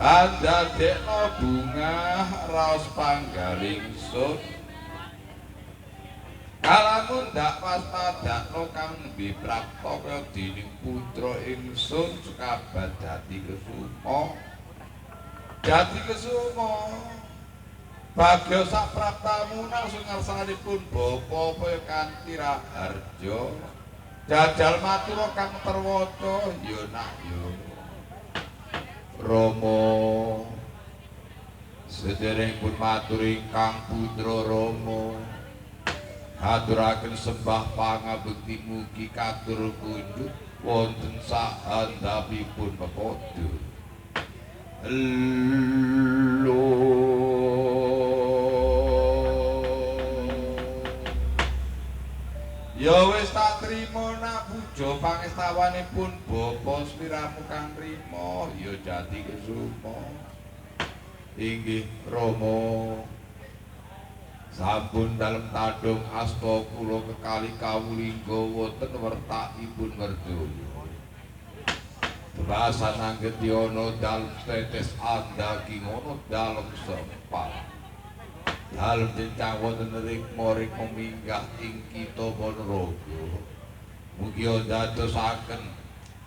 Andadekno bungah raos panggaling sun kalamun ndak pas padakno kang biprapta kaya dening putra ingsun sekabat dadi kesuma bagya sak praptamunang sing ngarsanipun bapa kaya kanthi raharja jajal matura kang terwaca ya nak ya Rama sederengipun matur ingkang putra Rama aturaken sembah pangabekti mugi katur kunjuk wonten sahandapipun pepodo Lho ya wis tak trima nak puja pangestawanipun bapa sliramu kang rima ya jati kesuma inggih Rama sampun dalem tadung asta kula kekali kawulingga wonten wertakipun merdoyo basan anggeti ana dalem tetes andaki ngono dalem sempat dalem jencang wonten rikma minggah ing kita Ponorogo mugi dadosaken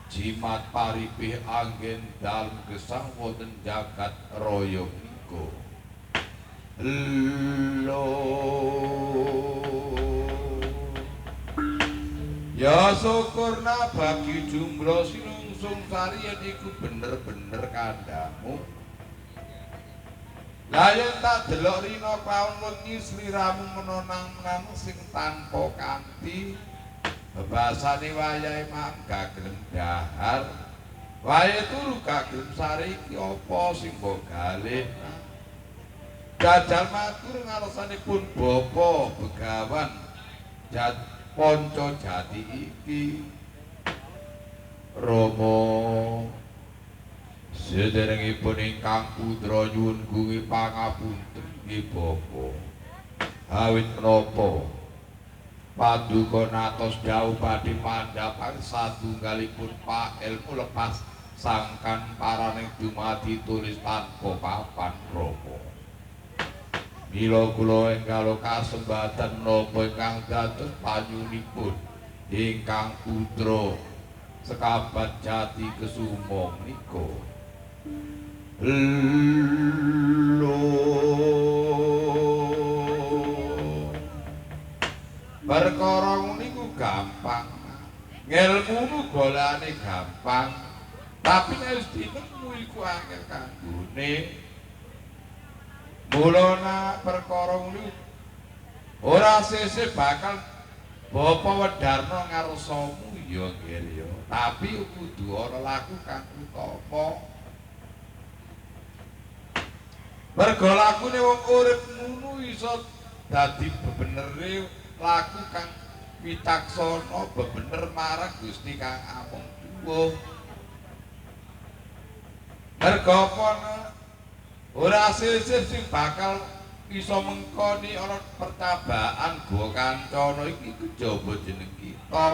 jimat paripih anggen dalem gesang wonten jagat raya menika Lho ya syukurna bagi jumro sinungsung sariyen iku bener-bener kandhamu lah yen tak delok rina klawan wengi sliramu menonang sing tanpa kanthi bebasane wayahe mangga gelem dahar wae turu gak gelem sare iki apa sing mbok galih jajal matur ngarsanipun bapa begawan Ponco Jati iki Rama sederengipun ingkang putra nyuwun kuwi pangapunten nggih bapa awit menapa paduka natos dawuh badhe pandhapan satunggalipun Pak Ilmu lepas sangkan paraning dumadi tulis tanpa papan Rama mila kula enggal kasembatan napa ingkang dados panyunipun ingkang putra sekabat Jati Kesuma menika Lho perkara niku gampang ngelmu golane gampang tapi nek wis dinemu iku angel kanggone mulana perkara niku ora sesuk bakal bapa Wedarna ngarsamu ya nggih ya tapi kudu ana laku kang utama mergo lakune wong urip ngono iso dadi bebenere laku kang wicaksana bebener marang Gusti kang amung duwuh. Merga apa ora sisih sing bakal iso mengkoni ana percobaan Gua Kancana iki kejaba jeneng kita.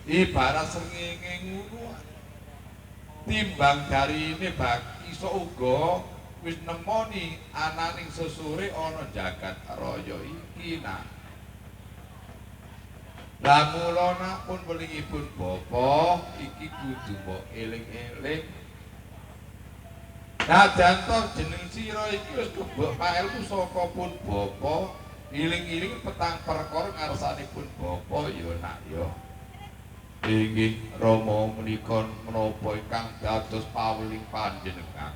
Ibarat srengenge ngono. Timbang darine bak iso uga wis nemoni ananing sesure ana jagat raya iki nah. Lah mula pun welingipun bapa iki kudu mbok eling-eling. Nadyan to jeneng sira iki wis kebok paelmu saka pun bapa, iling-iling petang perkara ngarsanipun bapa ya nak ya. Inggih Rama menika menapa ingkang dados paweling panjenengan.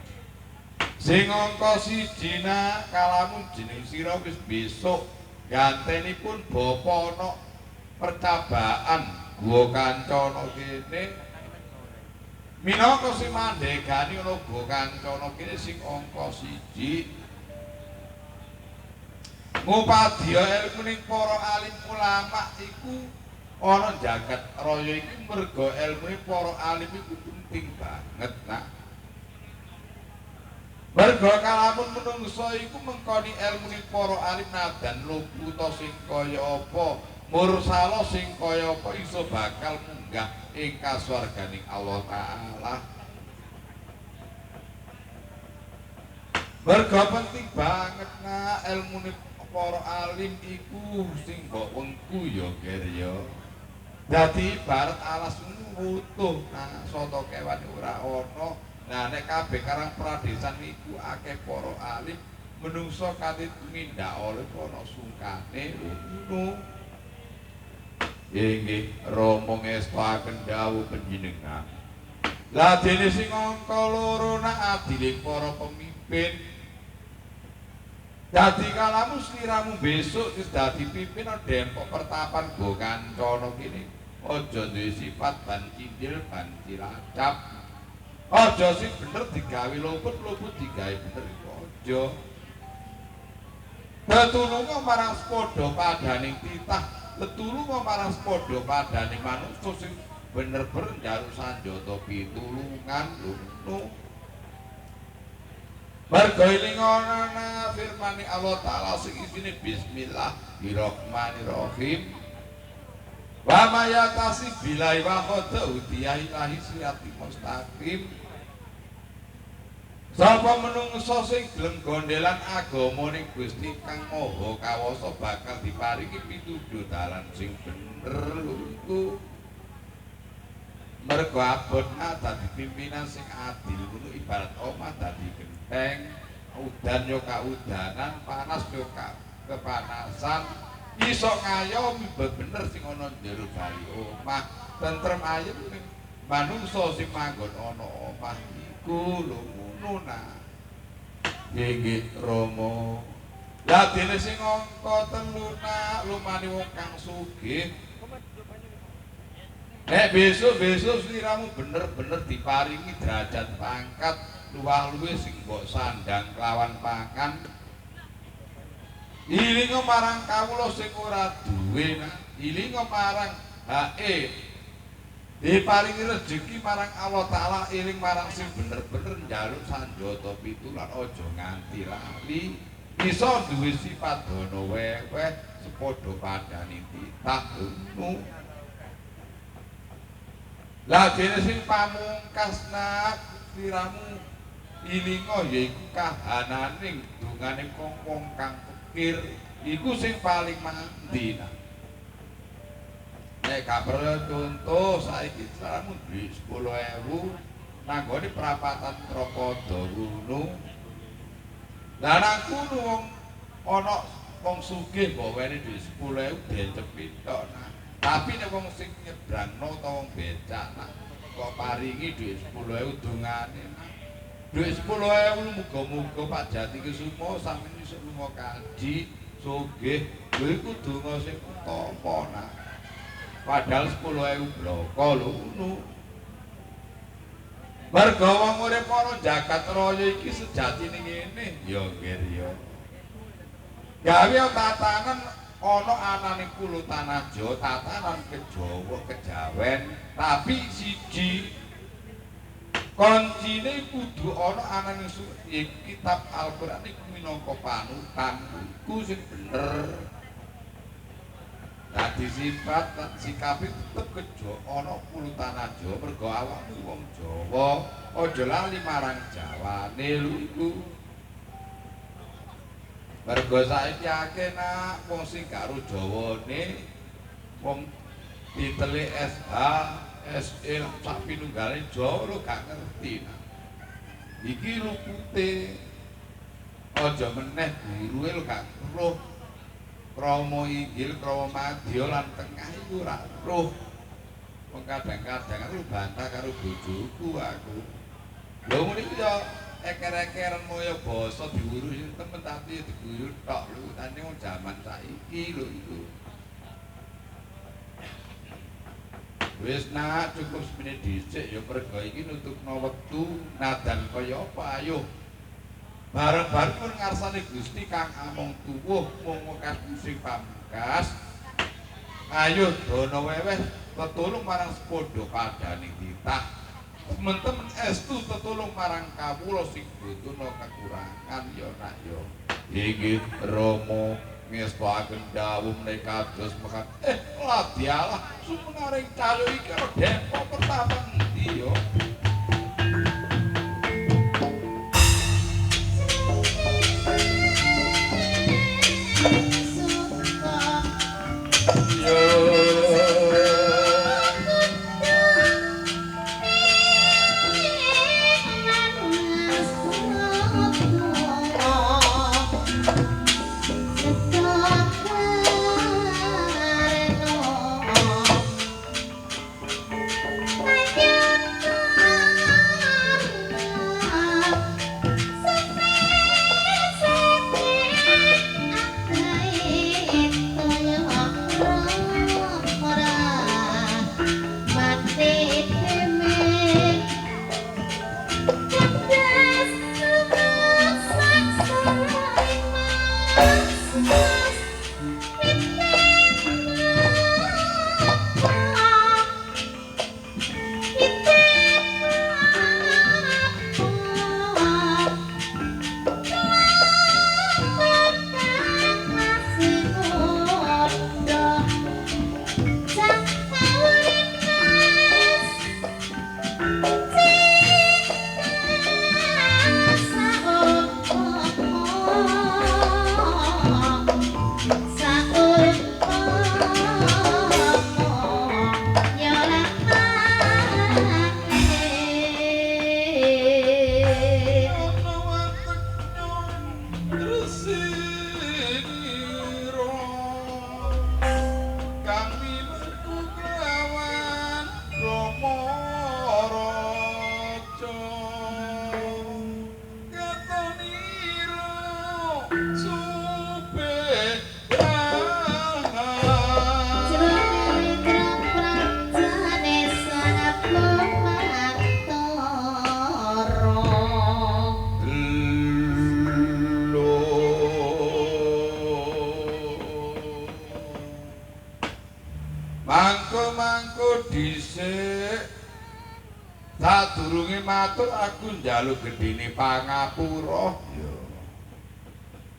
Sing angka 1 nak kalamun jeneng sira wis besok gantenipun bapa ana percobaan Gua Kancana kene. Minangka sing mandhegani ana Gua Kancana kene sing angka 1. Ngupadya ilmu ning para alim ulama iku ana jagat raya iki merga ilmune para alim iku penting banget nak. Merga kalamun menungsa iku mengkoni ilmune para alim nadan lugu ta sing kaya apa, mursala sing kaya apa iso bakal munggah ing kasuwarganing Allah Taala. Merga penting banget nak ilmune para alim iku sing mbok wengku ya Ger ya. Dadi ibarat alas utuh nah soto kewan ora ana. Nah nek kabeh karang pradesan iku akeh para alim menungso kanthi tumindak oleh ana sungkane ngono. Inggih Rama ngestaken dawuh panjenengan. Lah dene sing angka 2 nak adile para pemimpin. Dadi kalamu sliramu besok wis dadi pimpinan dempok pertapan Gua Kancana kene. Aja duwe sifat ban cindil ban cilacap. Aja sing bener digawe luput digawe bener aja. Tetulunga marang padha padaning titah, tetulunga marang padha padaning manungsa sing bener-bener njaluk sanjata pitulungan ngono. Merga ilingana firmane Allah Ta'ala sing isine Bismillahirrahmanirrahim. Wa mayatasi bilai wa khada udiyah ilahi sirati mustaqim. Sapa menungso sing gelem gondelan agama ning Gusti Kang Maha Kawasa bakal diparingi pituduh dalan sing bener iku. Merga abot dadi pimpinan sing adil ngono ibarat omah dadi genteng, udan yo kaudanan, panas yo kepanasan. Iso ngayomi bener sing ana njero bali omah, tentrem ayem ning manungsa sing manggon ana omah iku lho ngono nah. Nggih Rama. Lah dene sing angka 3 nak lumane wong kang sugih. Nek besok-besok sliramu bener-bener diparingi derajat pangkat luwih-luwih sing mbok sandang kelawan pangan. Ilinga marang kawula sing ora duwe nah, ilinga marang diparingi rezeki marang Allah Ta'ala, iling marang sing bener-bener njaluk sanjata pitulan aja nganti lali. Iso duwe sifat dono weweh sepadha padane titah ngono. Lah dene sing pamungkas nak sliramu ilinga yaiku kahananing dungane wong kang iku sing paling mandi nah. Nek gak perlu contoh saiki saramu duwe 10.000 nanggone perapatan Trapada ngono. Lah nang kono wong ana wong sugih mbok wene duwe 10.000 dicepit tok nah. Tapi nek wong sing nyebrangno ta wong becak nah kok paringi duwe 10.000 dongane nah. Duwe 10.000 muga-muga Pak Jati Kusuma sampeyan iso lunga kaji sugih. Lho iku donga sing utama nah. Padahal 10.000 bloko lho ngono. Merga wong urip ana jagat raya iki sejatine ngene ya nggih ya. Gawe tatanan ana anane kulo tanah Jawa tatanan Kejawa Kejawen tapi siji koncine kudu ana anane kitab Al-Qur'an iku minangka panutan iku sing bener. Dadi sifat sikape tetep kejo ana kulo tanah Jawa mergo awakmu wong Jawa aja lali marang Jawane lho iku. Mergo saiki akeh nak wong sing karo Jawane wong ditele SH, SE sak pinunggale Jawa lho gak ngerti nak. Iki lupute aja meneh guruhe lho gak roh. Krama inggil, krama madya lan tengah iku ora roh. Wong kadang-kadang aku bantah karo bojoku aku. Lho ngene iki ya eker-ekeran moyo basa diurusi temen tapi diguyur tok lho tane wong jaman saiki lho iku. Wis nak cukup semene dhisik ya mergo iki nutupno wektu nadan kaya apa ayo. Bareng-bareng pun ngarsane Gusti kang amung tuwuh mung wekas sing pamungkas. Ayo dono weweh tetulung marang sepodo padhaning titah. Temen-temen estu tetulung marang kawula sing butuhna kekurangan ya nak ya. Inggih Rama ngestaken dawuh menika kados mekat ladialah sumenaring cayo iki karo Depok Pertapan endi ya. Sadurunge matur aku njaluk gedene pangapura. Ya.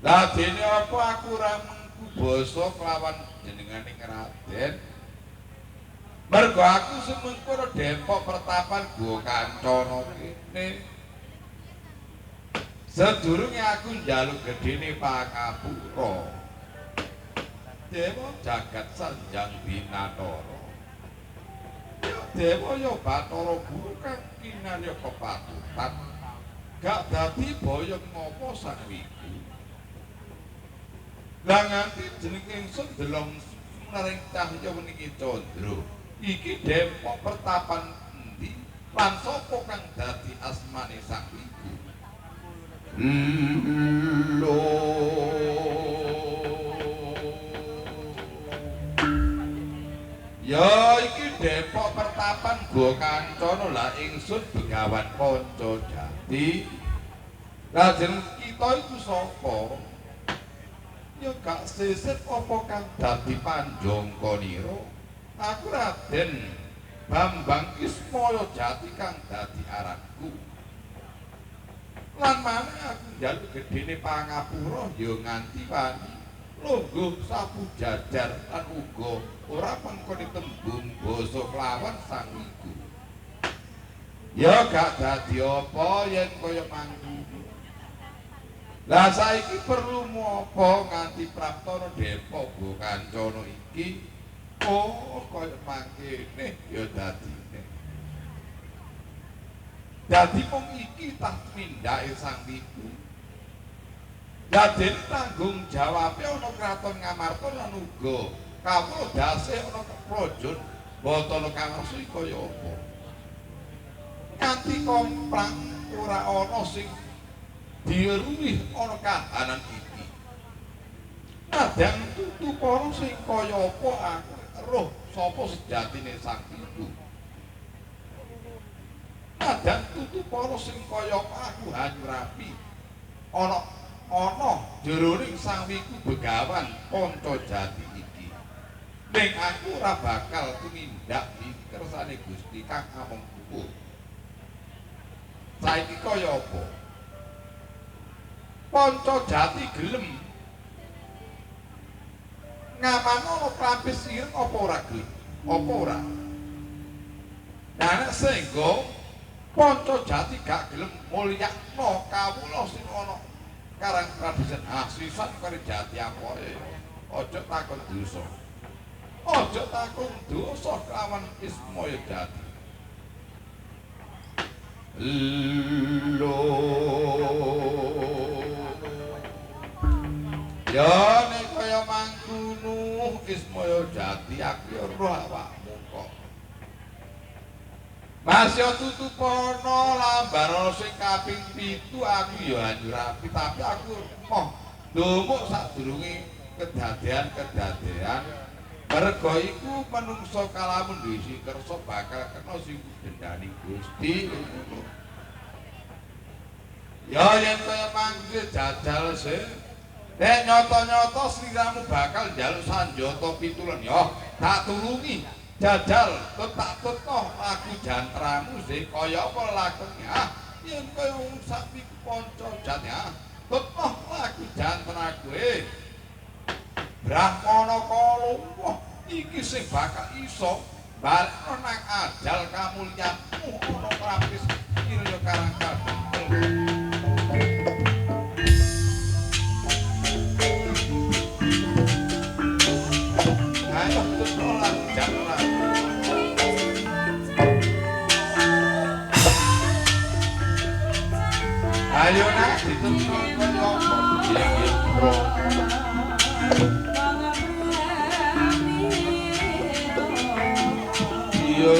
Lah dene apa aku ora mengku basa kelawan jenenganing Raden. Mergo aku semengko Depok Pertapan Guwa Kancana kene. Sadurunge aku njaluk gedene pangapura. Dewa jagat sanjang binatara. Dewa ya Bathara Guru kang kinarya kepatutan gak dadi boyong ngopo sakwiki. Lah nganti jeneng ingsun delong naring cahya meniki candra iki Depok Pertapan endi lan sapa kang dadi asmane sakwiki. Lho ya iki Depok Pertapan Guwa Kancana lah ingsun Begawan Pancajati. Lah jeneng kita iku sapa? ya gak sisip apa kang dadi panjangkanira. Aku Raden Bambang Ismaya Jati kang dadi aranku. Lan maneh aku njaluk gedene pangapura ya nganti wani lungguh sapu jajar lan uga ora mengkoni tembung basa klawan sang iku. Ya gak dadi apa yen kaya mangkono. Lah saiki perlu apa nganti praptana Depok go kancana iki. Oh kaya mangkene ya dadine. Dadi mung iki tak mindake sang iku. Dadi tanggung jawabe ana kraton Ngamarta lan uga kawula dase ana Praja Batara Kangsi kaya apa. Nganti komprang ora ana sing diruwih ana kahanan iki. Nadang tutu para sing kaya apa aku roh sapa sejatine sang ibu. Nadang tutu para sing kaya aku Hanyurapi ana jeroning sang wiku begawan Pancajati iki. Ning aku ora bakal tumindak iki kersane Gusti kang amung kuku. Saiki kaya apa? Pancajati gelem ngamano klampis ireng apa ora gelem? Apa ora? Nah nek senggo Pancajati gak gelem mulyakno kawula sing ana karang Pradesan Asisan karo jati apoe. Aja takon dosa. Aja takon dosa kawan Ismaya Jati. Lo ya nek kaya mangkono Ismaya Jati aku ya roh awakmu kok. Masya tutupono lambar sing kaping 7 aku ya Hanyurapi tapi aku moh ndumuk sadurunge kedadean merga iku menungso kalamun disi kersa bakal kena sing dendani Gusti. Ya yen kaya mangke jajal sih. Nek nyata-nyata sliramu bakal njaluk sanjata pitulen ya tak tulungi. Jajal tak tetno lagu jantramu sih kaya apa lakune yen kaya wong sapi Pancajati tetno lagu jantraku Brahmana kalungguh iki sing bakal iso balekno nang ajal kamulyanmu ana prapis kirya karang kadang. Ayo tetno lagu jantraku. Ayo nak ditentu kaya nggih bro. Yo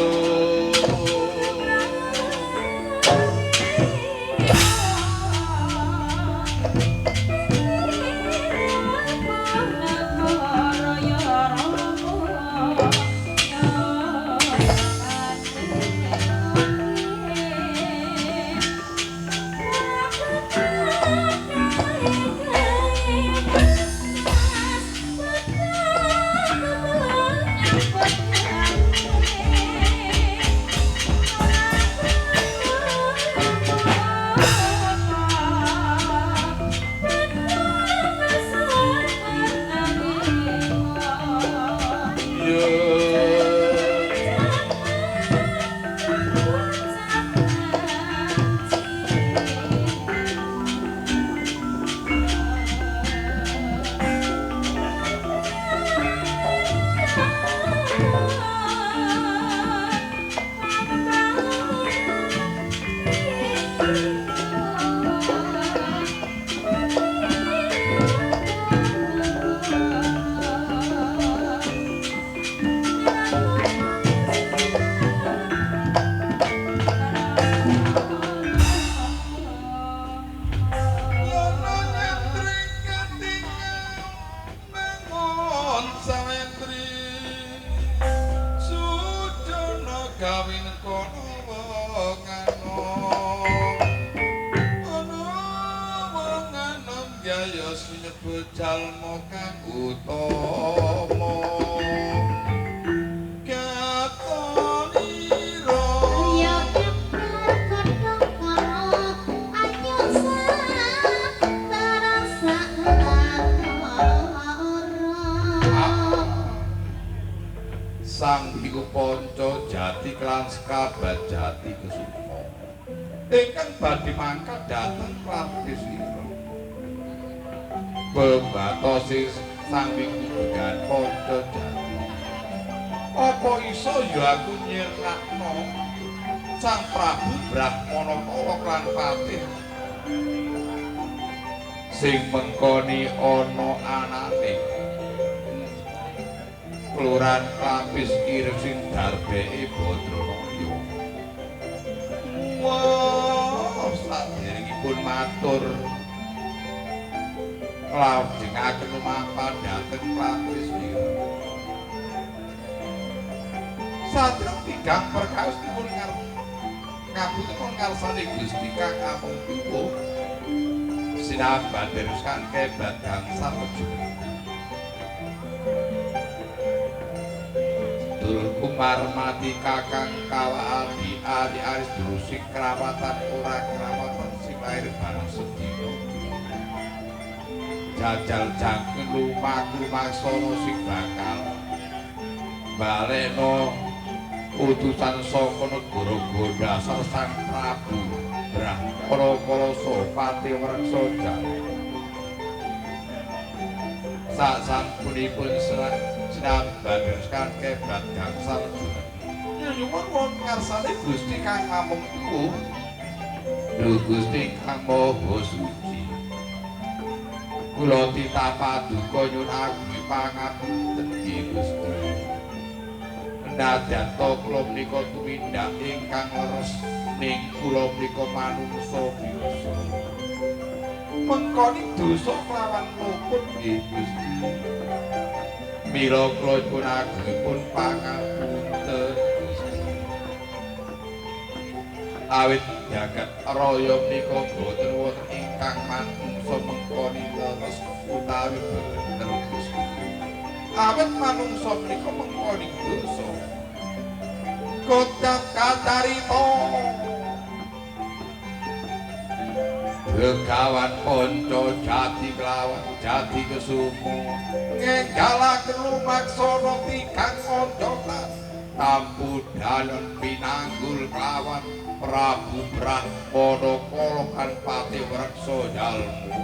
jalma utama katonira ya keper kodhong karo ayo terasa sang iku panca jati kelan sekabat jati kesuma ingkang badhe mangkat dhateng Pratisira bebatosis sang iku began panca jati apa iso ya aku nyirnakno sang Prabu Brahmana Kala lan Patih sing mengkoni ana anane kelurahan Klapis Ireng sing darbeke Badranaya. Wah, saderengipun matur nglajengaken lumampah dhateng Klapis Ireng. Satrep tigang perkawis dipun ngabutipun ngarsane Gusti Kang Amung Tuwuh sinambat teruskan kebat gangsal Arjuna. Kumar mati kakang kawa adi aris drusik kerawatan ora kerawatan sing lair bareng sedina jajal jangkeng lumaku maksono sing bakal balekno utusan saka negara Gondasar sang Prabu Brahmana Kala Sopati Wreksa sasampunipun sinambat teruskan kebat gangsal nyuwun wonten ngarsane Gusti Kang Amung Tuwuh lho Gusti Kang Maha Suci kula titah paduka nyuwun ageng pangapunten nggih Gusti nadyan to kula menika tumindak ingkang leres ning kula menika manungsa biasa mengkoni dosa kelawan luput nggih Gusti mila kula pun agengipun pangapunten Gusti awit jagat raya menika boten wonten ingkang manungsa mengkoni leres utawi bener Gusti awit manungsa menika mengkoni dosa kodang kacarita Begawan ponco jati kelawan jati kesumo ngenggalaken lumaksana tikang oncolan tampu dalem pinanggul kelawan Prabu Brahmana Kala kan Patih Wreksa jalmu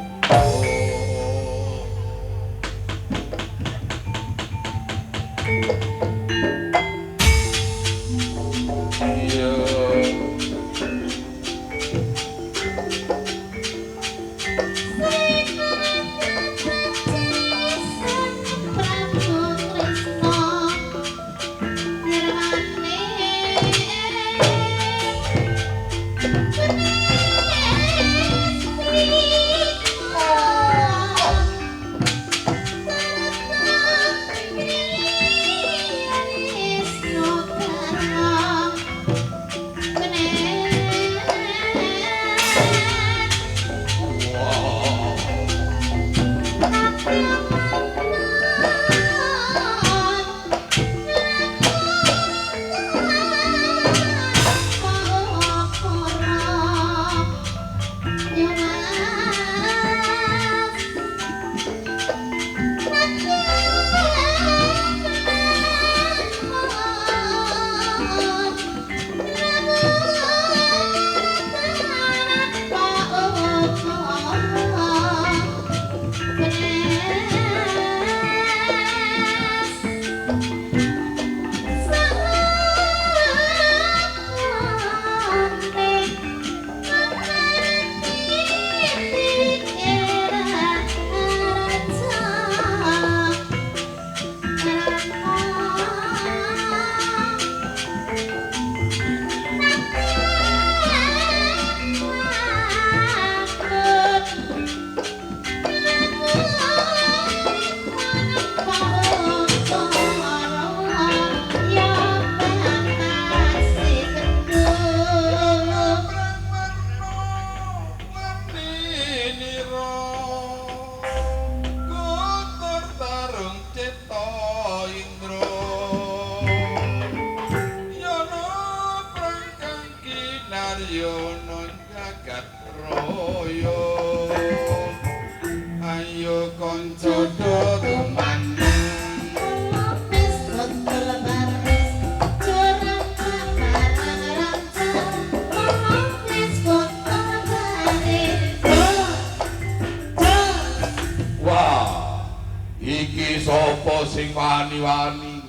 wani-wani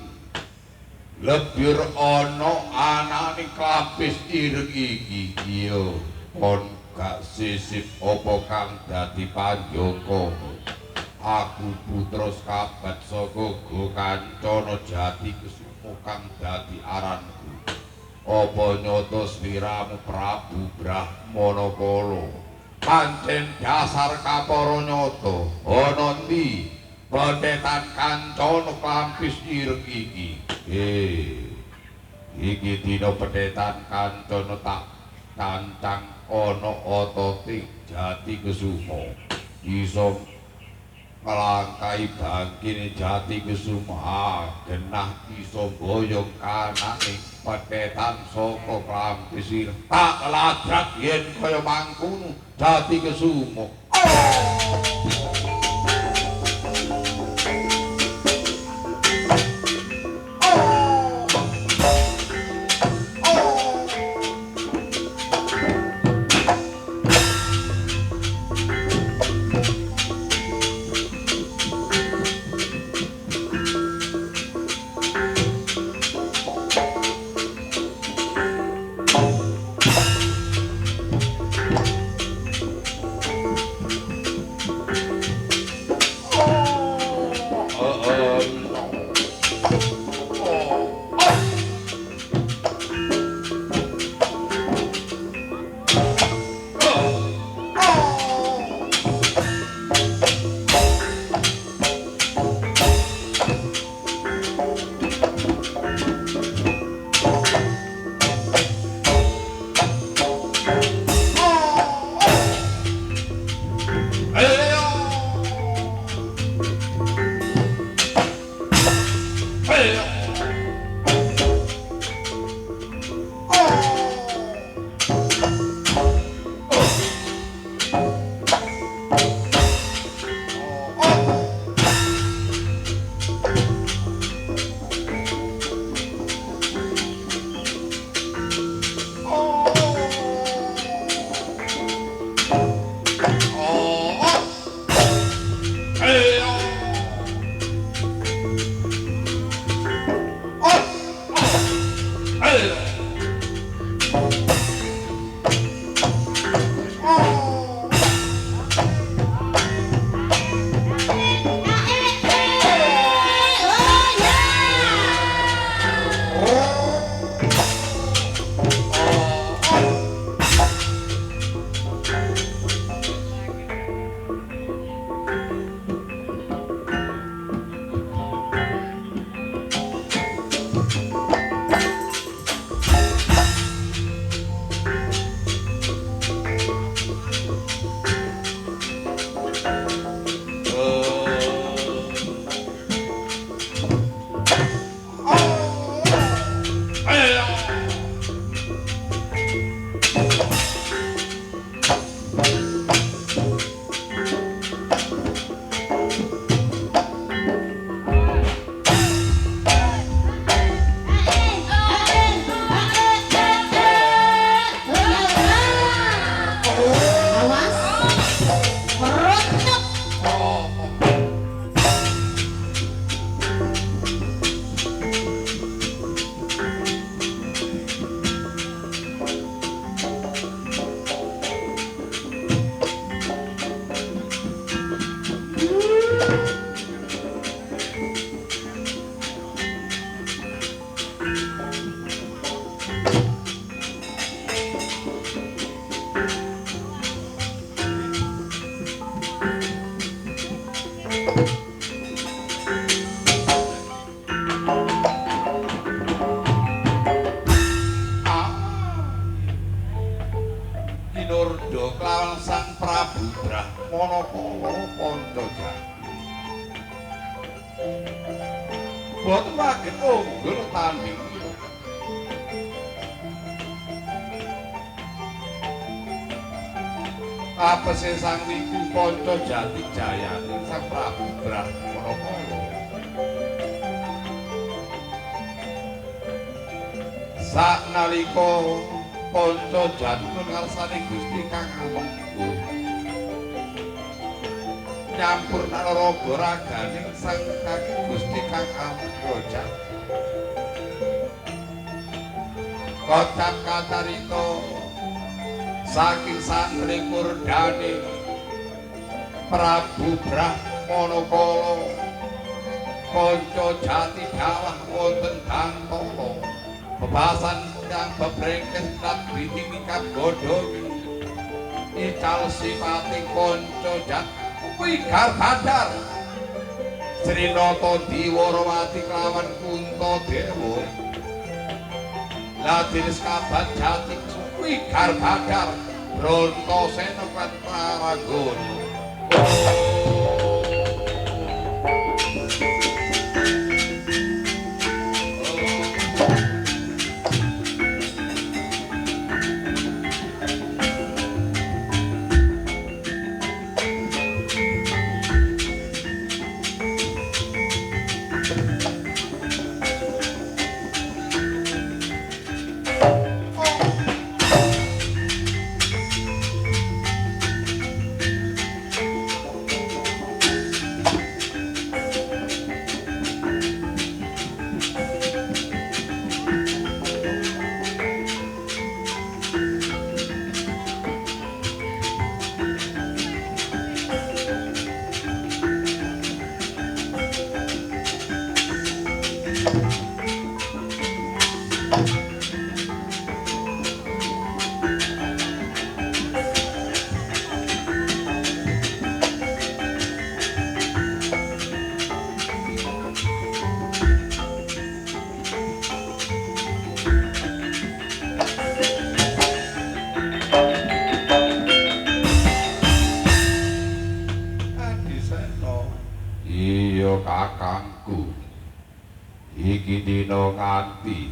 lebir ana anane klapis ireng iki iya pon gak sisip apa kang dadi panjoko aku putra kabat saka Kancana Jati Kesumo kang dadi aranku apa nyoto sliramu Prabu Brahmanakala pancen dasar kapara nyata ana ndi Pendetan Kancana Klampis ireng iki iki dina pendetan Kancana tak cancang ana ototing Jati Kesumo iso nglangkai bangkine Jati Kesumo genah iso boyong kanane pendetan saka Klampis ireng tak lagrak yen kaya mangkono Jati Kesumo Boten wagen unggul tanding. Apese sang Wiku Panca Jati Jayane Sang Prabu Brahmanakala. Saknalika Panca Jati ngarsane Gusti Kang Amengku. nyampur naraga raganing sang kaki Gusti Kang Amroja kocap kacarita saking santri kurdane Prabu Brahmana Kala kanca jati dawah wonten Dantala bebasan yang bebrengkes lan biting kagodhong ical sipati kanca jati wigar badar Srinata Diwarawati kelawan Kuntadewa Ladinis kabat jati wigar badar Brontasena kan Praragono kakangku iki dina nganti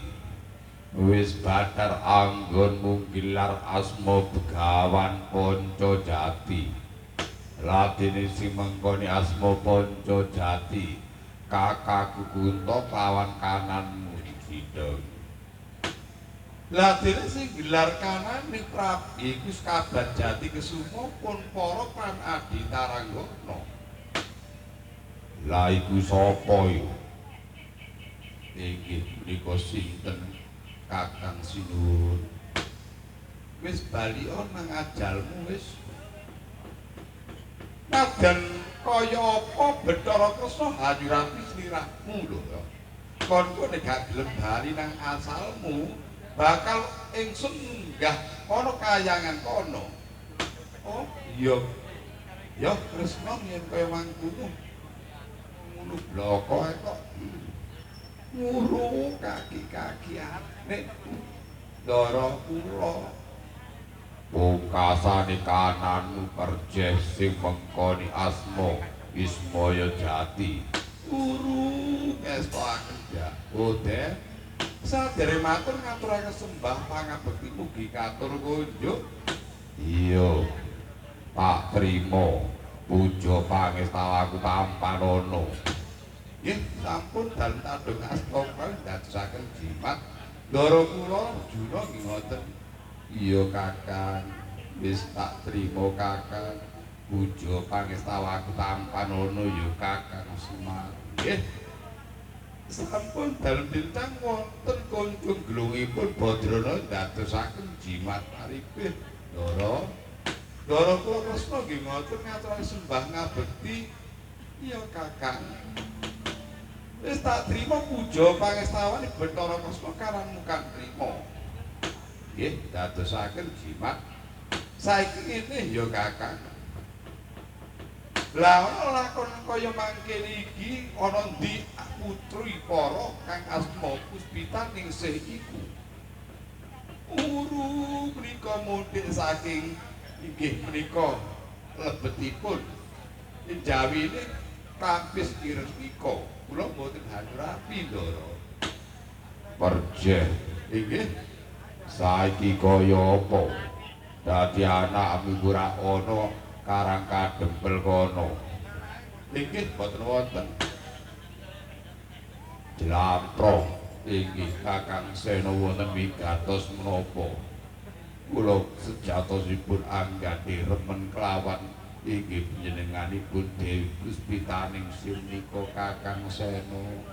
wis batar anggonmu gilar asma Begawan Pancajati ladene sing mengkoni asma Pancajati kakangku Kunta lawan kananmu didong ladene sing gilar kanane Prabu iku Kabat Jati Kesuma pun para Pran Adi Taranggana lah iku sapa yo inggih menika sinten Kakang Sinuwun wis bali nang ajalmu wis nadan kaya apa Bathara Kresna hanyurati sliramu lho kon nek gak gelem bali nang asalmu bakal ingsun munggah ana kayangan kono oh iya ya Kresna yen kaya mangkono bloko kok nguru kaki-kakiane Ndara kula pungkasane kananmu perjeh sing mengkoni asma Wismaya Jati guru kestoaken ya Ode sadere matur ngaturaken sembah pangabekti mugi katur kunjuk iya tak trima puja pangestawaku Tampanono nggih sampun dalem tadung astaka dadosaken jimat ndara kula Arjuna nggih ngoten iya Kakang wis tak trima Kakang puja pangestawaku Tampanono ya Kakang Semar nggih sampun dalem bintang wonten kunjung glungipun Badrana dadosaken jimat aripin Ndara kula Kresna nggih ngoten ngaturaken sembah ngabekti iya Kakang wis tak trima puja pangestawane Bathara Kresna karanmu kang trima nggih dadosaken jimat saiki ngene ya Kakang lah ana lakon kaya mangkene iki ana ndi putri para kang asma Puspita ningsih iku uru menika mundhik saking inggih menika lebetipun njawine Kampis Kiresmika kula mboten hanyurapi Ndara perjeh inggih saiki kaya apa dadi anak minggu ra ana karang kadempel kono inggih boten wonten Jlamprong inggih Kakang Sena wonten wigatos menapa kula sejatosipun anggati remen kelawan inggih panjenenganipun Dewi Puspitaning Sinika Kakang Sena.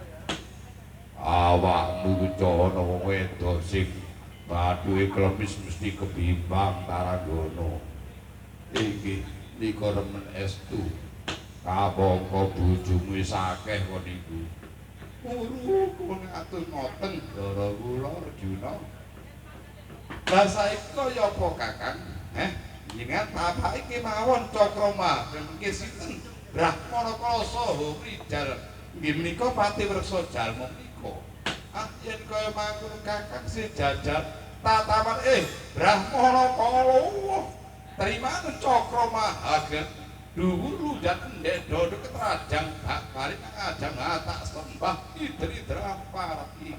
Awakmu cana wong wedok sing bathuke klemis mesti kebimbang Taranggana. Inggih nika remen estu. Kapangka bojomu wis akeh kon niku. Kula ngatur ngoten Ndara kula Arjuna. Lah saiki kaya apa Kakang? Jenengan bapake kemawon Cakrama mengke sinten? Brahmana Kalasa Ridal. Nggih menika Pati Wreksa Jalma menika. Yen kaya mangkono Kakang sejajar tatapan Brahmana Kalasa. Terima Cakrama Agen dhuwur dan endek dodo ketrajang bak balik ngajang tak sembah idri-idra parati.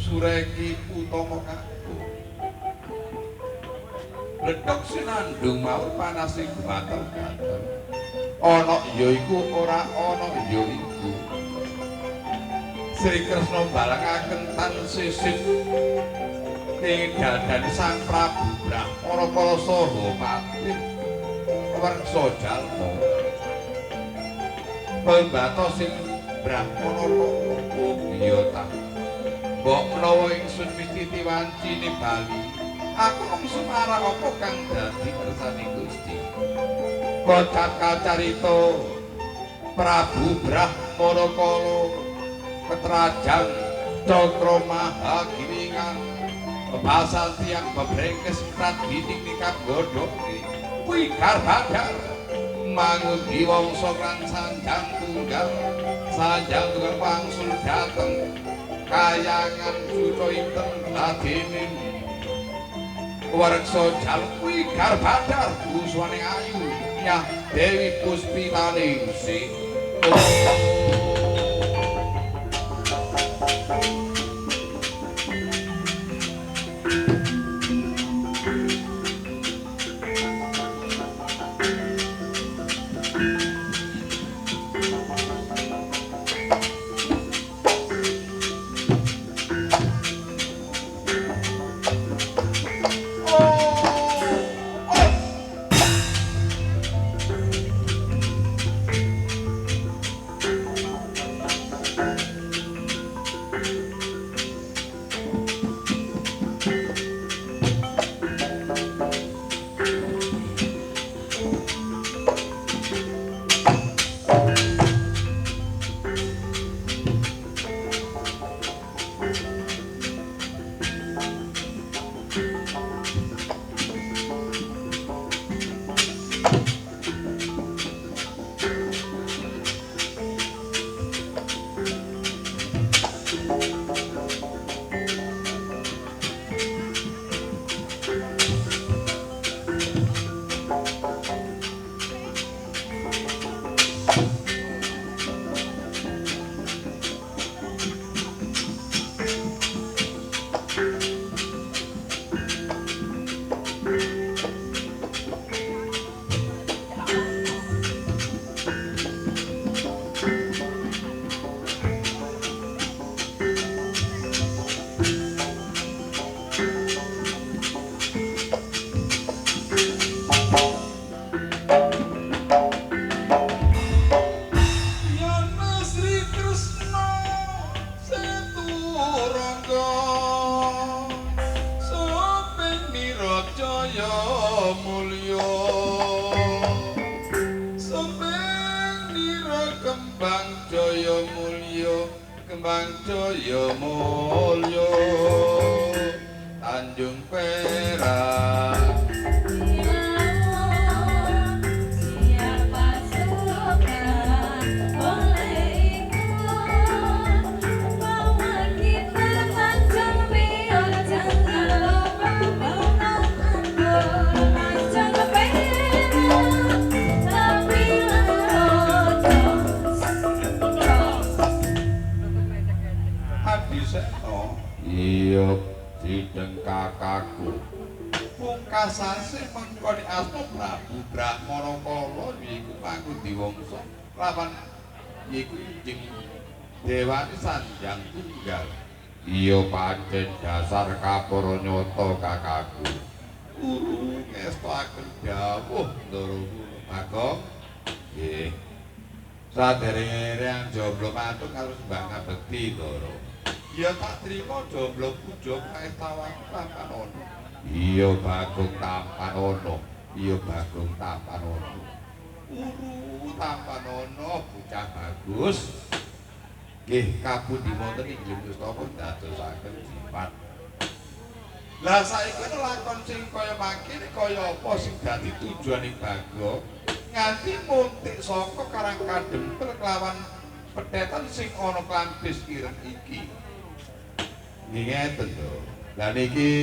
Sureki utama kaku bledhog sinandung mawur panasing gatel-gatel ana ya iku ora ana ya iku Sri Kresna balangaken tan sisit ing dadan Sang Prabu Brahmana Kalasa Pati Wreksa Jalma pembatos sing Brahmana kok iya ta mbok menawa ingsun mesti wancine bali aku mung sumarang apa kang dadi kersane Gusti kocap kacarita Prabu Brahmana Kala ketrajang Cakrama Gilingan bebasan tiang bebrengkes pradining nikap godhoke kuwi garbadar mangun diwangsa lan sanjang tunggal wangsul dateng kayangan suco inten ladene Wreksa Jalma kuwi garbadar uswane ayu Nyah Dewi Puspitaning sing jaya mulya sembeng nira kembang jaya mulya kembang jaya mulya Tanjung Perak Abisena iya sideng kakakku pungkasase mengkoni asma Prabu Brahmana Kala iku pangku diwangsa lawan iku jeng Dewani Sanjang Tunggal iya pancen dasar kapara nyata kakakku ngestaken dawuh Ndara kula Bagong nggih saderenge yang jomblo matur karo Mbak Ngabekti Ndara ya tak trima jomblo puja kaestawan tampan ono iya Bagong tampan ono iya Bagong tampan ono tampan ono bocah bagus nggih kapundi wonten inggih Mustafa dadosaken sifat lah saiki lakon sing kaya mangkene kaya apa sing dadi tujuane Bagong nganti muntik saka Karang Kadempel kelawan petetan sing ana klampis ireng iki nggih ngeten to lah niki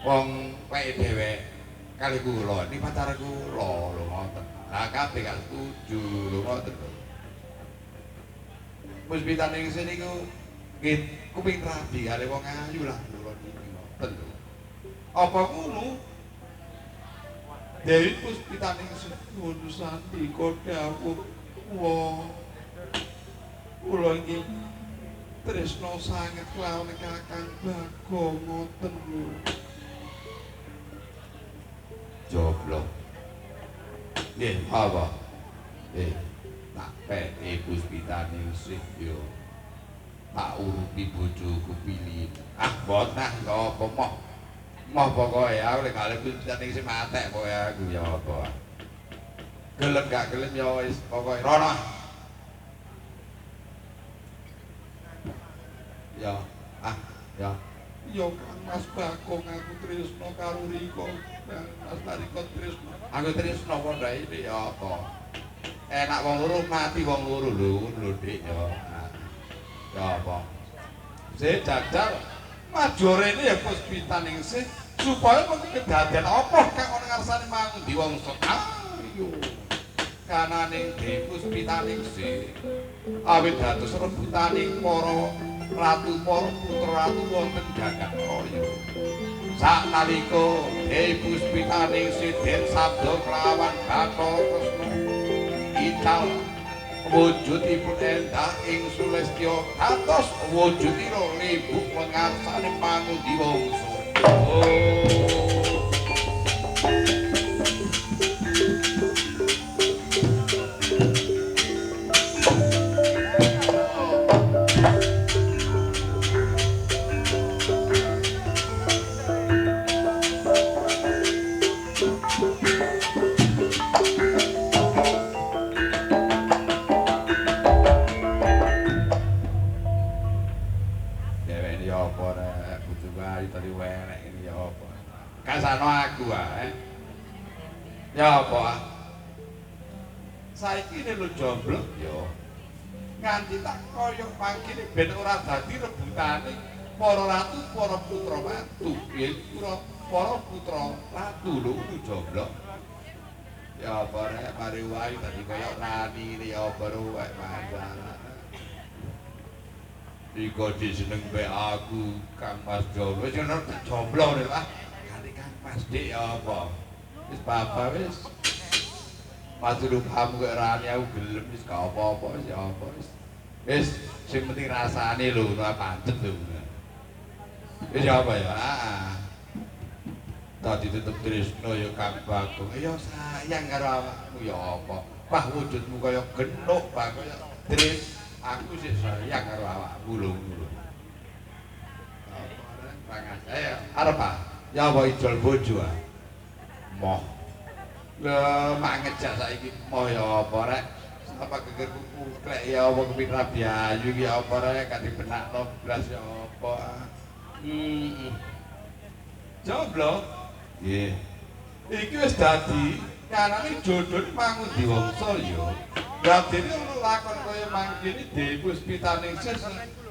wong peke dhewek kali kula niki pacar kula lho ngoten lah kabeh gak setuju lho ngoten lho Puspita ning sini niku nggih kuping rabi kali wong ayu lah kula niki ngoten lho apa ngono Dewi Puspita ning sini santi kodhawu wong kula iki tresno sanget kelawan Kakang Bagong ngoten lho jomblo nggih apa tak peke Puspita Ningsih yo tak urupi bojoku pilih boten apa moh pokoke aku lek kalih Puspita Ningsih matek pokoke aku ya apa gelem gak gelem ya wis pokoke rono ya ya ya Kang Mas Bagong aku tresno karo Riko Mas Riko tresno aku tresno pondhae iki ya apa enak wong loro mati wong loro lho Dik ya apa sik jajal majorene ya Puspita Ningsih supaya kok kedadian apa kang ana ngarsane mangun diwangsa ayo kanane Puspita Ningsih awit dados rebutaning para ratu para putra ratu wonten jagat raya saknalika Puspita Ningsih den sabda kelawan Bathara Kresna ical wujudipun endah ing Sulistya dados wujudira libuk mengarsane mangun diwangsa kasano aku ya apa saiki lho jomblo ya nganti tak kaya mangkene ben ora dadi rebutane para ratu para putra watu ya para putra ratu lho jomblo ya apa rek mari wae tadi kaya rani ya apa rek manjana Iko diseneng be aku Kang Mas Jomblo wis ngono jomblo lho Mas Dik ya apa? Wis papa wis. Matur kamu kok rani aku gelem wis gak apa-apa wis ya apa wis. Wis sing penting rasane lho ora pancet lho. Wis ya apa ya? Tadi tetep tresno ya Kang Bagong. Ya sayang karo awakmu ya apa? Wah wujudmu kaya genuk Pak kaya dris. Aku sih sayang karo awakmu lho. Apa pangan saya arep Ya apa idol bojo ah. Moh. Lho mangejak saiki moh ya apa rek? Apa geger kuku klek ya apa kepitra biayu iki ya apa rek gak dibenakno blas ya apa. Jomblo. Nggih. Iki wis dadi kanane jodoh mangun diwangsa ya. Lah dene ono lakon kaya mangkene Dewi Puspitaningsih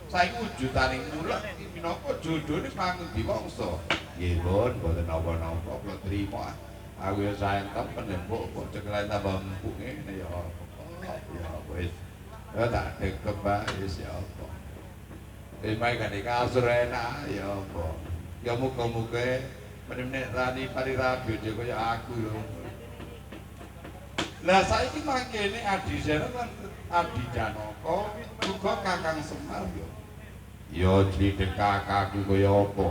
saiki wujudaning mulak iki minangka jodhone mangun diwangsa. Nggih, Pun, mboten napa-napa kula trima. Aku ya sayang temen mbok kok cekelen tambah empuk ngene ya apa. Ya wis. Ya tak dekep bae wis ya apa. Wis bae kan kasur enak ya apa. Ya muga-muga menek rani parirabi kaya aku lho. Lah saiki mangkene Adi Sena lan Adi Janaka uga Kakang Semar yo. Ya crithe kakakku kaya apa?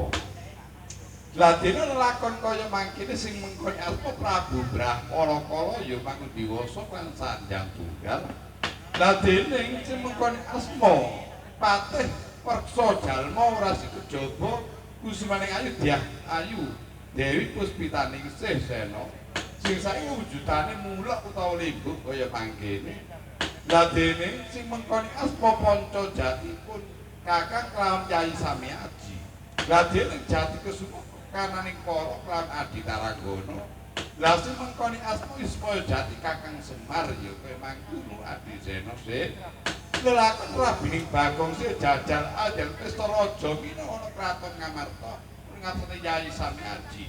Lah dene lakon kaya mangkene sing mengkon asma Prabu Brahmana kala ya mangun diwasa lan sanjang tunggal. Lah dene sing mengkon asma Patih Perksa Jalma ora sing kejaba kusumaning ayu Dyah Ayu Dewi Puspitaningsih Sena. Sing saiki wujudane mulak utawa lembut kaya mangkene. Lah dene sing mengkoni asma Pancajati pun kakang kelawan Kyai Samyaji. Lah dene Jati Kesuma kananing para kelawan Adi Taranggono. Lah sing mengkoni asma Ismaya Jati kakang Semar ya kaya mangkono Adi Sena sih. Lelakon Rabining Bagong sih jajal ajal pesta raja kina ana kraton Ngamarta ngatene Kyai Samyaji.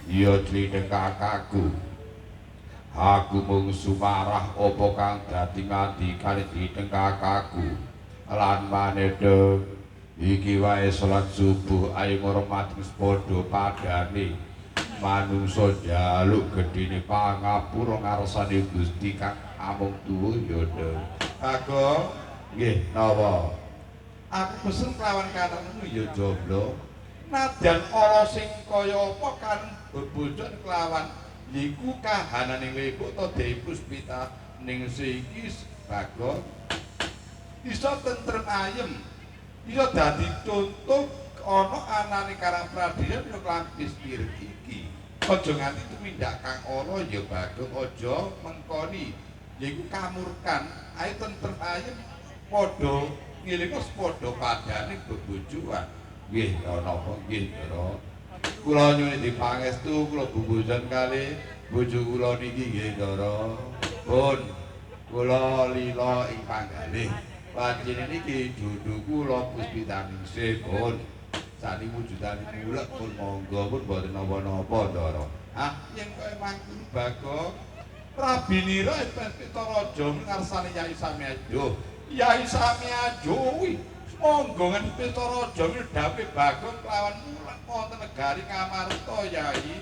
Ya crithe kakakku. Aku mung sumarah apa kang dadi ngandikane diteng kakakku. Lan manedhe iki wae salat subuh ayo ngurmati padha padane. Manungsa njaluk gedhene pangapura ngarsane Gusti kang amung tuwa ya. Aku nggih napa? Aku pesen kelawan kananmu ya jomblo. Nadyan ala sing kaya apa kan bebojon kelawan iku kahananing lepuk to Dewi Puspitaningsih iki Bagong iso tentrem ayem, iso dadi contoh ana anane Karang Pradilan ya klampis pirek iki. Aja nganti tumindak kang ala ya Bagong, aja mengkoni yaiku kamurkan, ae tentrem ayem padha ngelingo padha padane bebojoan. Nggih, ana apa nggih, Ndara. Kula nyuwun dipangestu kula bubujan kali bojo kula niki nggih Ndara. Pun kula lila ing panggalih. Panjenengan niki jodoh kula Puspitaningsih pun. Sani wujudane mulek pun monggo pun mboten napa-napa Ndara. Ah, yen kowe mangkon Bagong Prabinira pesta raja ngarsane Kyai Samyaji. Kyai Samyaji monggo ngen pesta raja dawuhe Bagong kelawan mulek wonten negari Ngamarta Yai.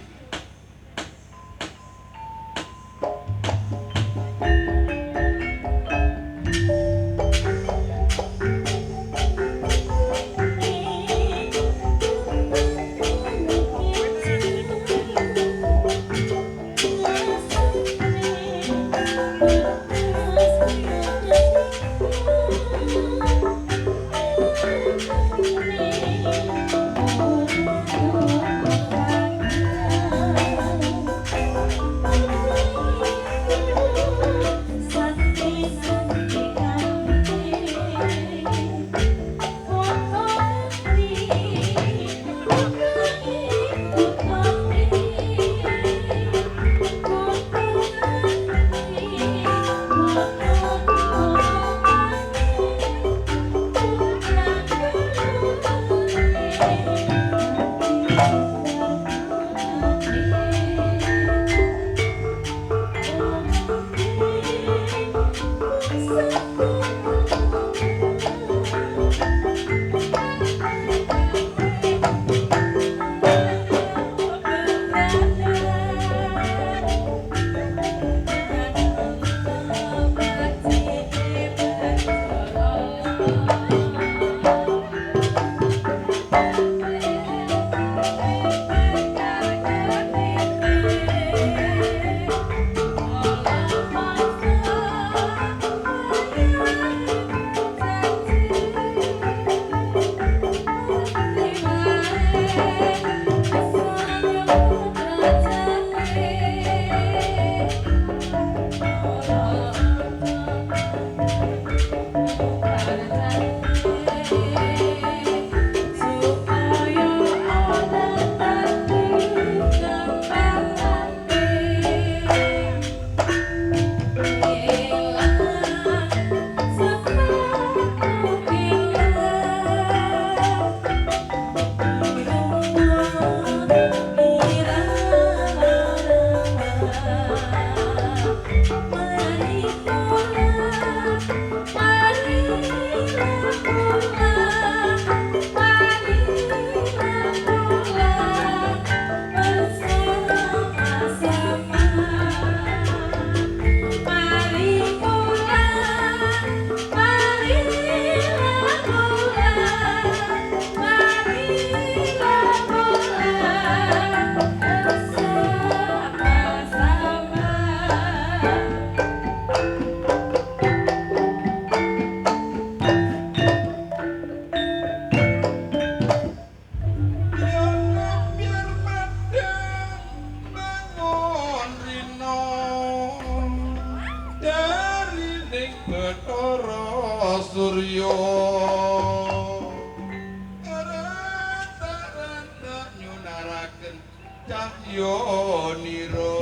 Cahyoniro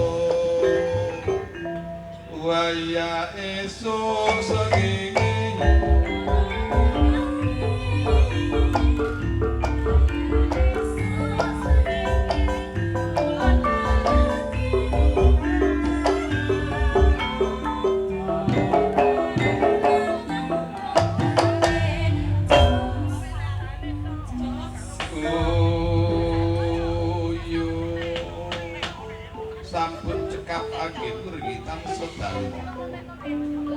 waya esuk sengenge sampun cekap angin kurgitan sedal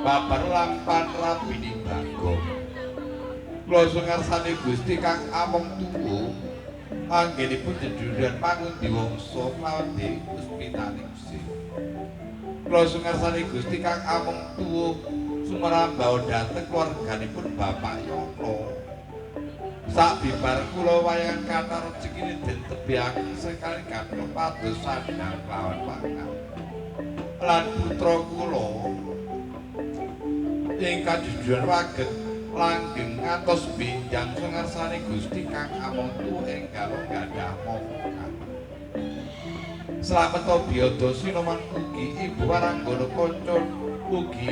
babar lampan rabini bagong kula sungarsane Gusti kang among tuwu anggenipun jejuran mangun diwangsa lawan Dewi Puspitaningsih kula sungarsane Gusti kang among tuwu sumrambau dhateng keluarganipun Bapak Yono sak bibar kula wayangan kathah rejekine den tebiaken sekali kaping pados sandang lawan pangan lan putra kula ingkang jujuran waget langgeng ngantos benjang sungarsane Gusti kang amung tuwuh enggal gadhah momongan slamet biyada sinoman ugi ibu waranggana kanca ugi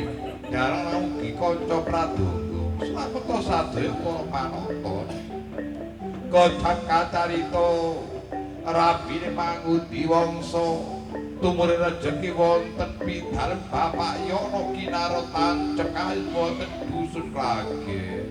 garang ugi kanca pradonga slamet sadaya para panonton Kocap kacarita rabine mangundi wangsa tumurun rejeki wonten pidhalen Bapak Yono kinarotan cekal wonten dusun Klagen